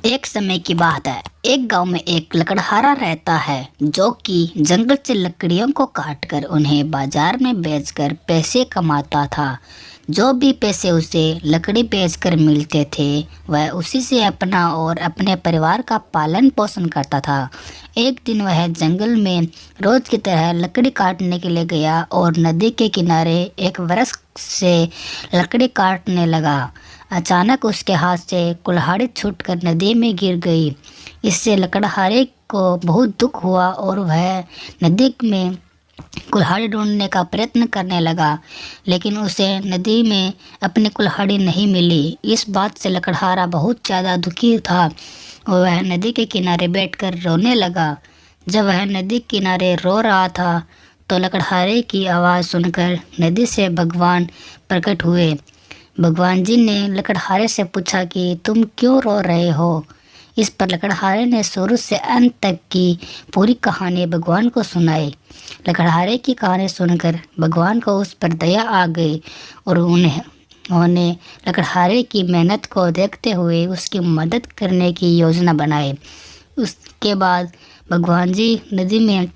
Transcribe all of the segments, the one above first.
एक समय की बात है। एक गांव में एक लकड़हारा रहता है जो कि जंगल से लकड़ियों को काटकर उन्हें बाजार में बेचकर पैसे कमाता था। जो भी पैसे उसे लकड़ी बेचकर मिलते थे वह उसी से अपना और अपने परिवार का पालन पोषण करता था। एक दिन वह जंगल में रोज की तरह लकड़ी काटने के लिए गया और नदी के किनारे एक वृक्ष से लकड़ी काटने लगा। अचानक उसके हाथ से कुल्हाड़ी छूटकर नदी में गिर गई। इससे लकड़हारे को बहुत दुख हुआ और वह नदी में कुल्हाड़ी ढूंढने का प्रयत्न करने लगा, लेकिन उसे नदी में अपनी कुल्हाड़ी नहीं मिली। इस बात से लकड़हारा बहुत ज़्यादा दुखी था और वह नदी के किनारे बैठकर रोने लगा। जब वह नदी किनारे रो रहा था तो लकड़हारे की आवाज़ सुनकर नदी से भगवान प्रकट हुए। भगवान जी ने लकड़हारे से पूछा कि तुम क्यों रो रहे हो। इस पर लकड़हारे ने शुरू से अंत तक की पूरी कहानी भगवान को सुनाई। लकड़हारे की कहानी सुनकर भगवान को उस पर दया आ गई और उन्होंने लकड़हारे की मेहनत को देखते हुए उसकी मदद करने की योजना बनाई। उसके बाद भगवान जी नदी में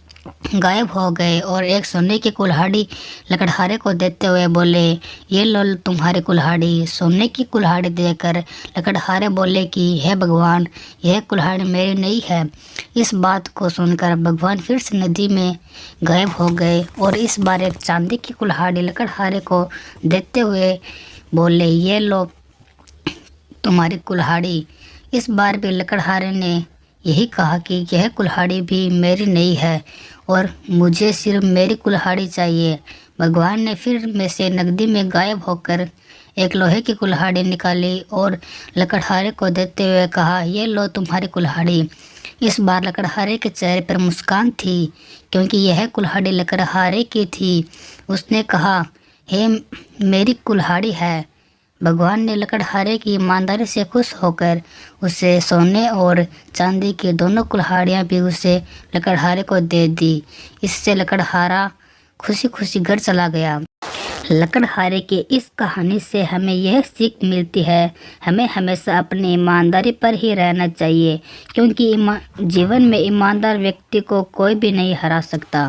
गायब हो गए और एक सोने की कुल्हाड़ी लकड़हारे को देते हुए बोले, ये लो तुम्हारी कुल्हाड़ी। सोने की कुल्हाड़ी देकर लकड़हारे बोले कि हे भगवान, यह कुल्हाड़ी मेरी नहीं है। इस बात को सुनकर भगवान फिर से नदी में गायब हो गए और इस बार एक चांदी की कुल्हाड़ी लकड़हारे को देते हुए बोले, ये लो तुम्हारी कुल्हाड़ी। इस बार भी लकड़हारे ने यही कहा कि यह कुल्हाड़ी भी मेरी नहीं है और मुझे सिर्फ मेरी कुल्हाड़ी चाहिए। भगवान ने फिर में से नदी में गायब होकर एक लोहे की कुल्हाड़ी निकाली और लकड़हारे को देते हुए कहा, ये लो तुम्हारी कुल्हाड़ी। इस बार लकड़हारे के चेहरे पर मुस्कान थी क्योंकि यह कुल्हाड़ी लकड़हारे की थी। उसने कहा, हे मेरी कुल्हाड़ी है। भगवान ने लकड़हारे की ईमानदारी से खुश होकर उसे सोने और चांदी की दोनों कुल्हाड़ियाँ भी उसे लकड़हारे को दे दी। इससे लकड़हारा खुशी खुशी घर चला गया। लकड़हारे की इस कहानी से हमें यह सीख मिलती है, हमें हमेशा अपनी ईमानदारी पर ही रहना चाहिए क्योंकि जीवन में ईमानदार व्यक्ति को कोई भी नहीं हरा सकता।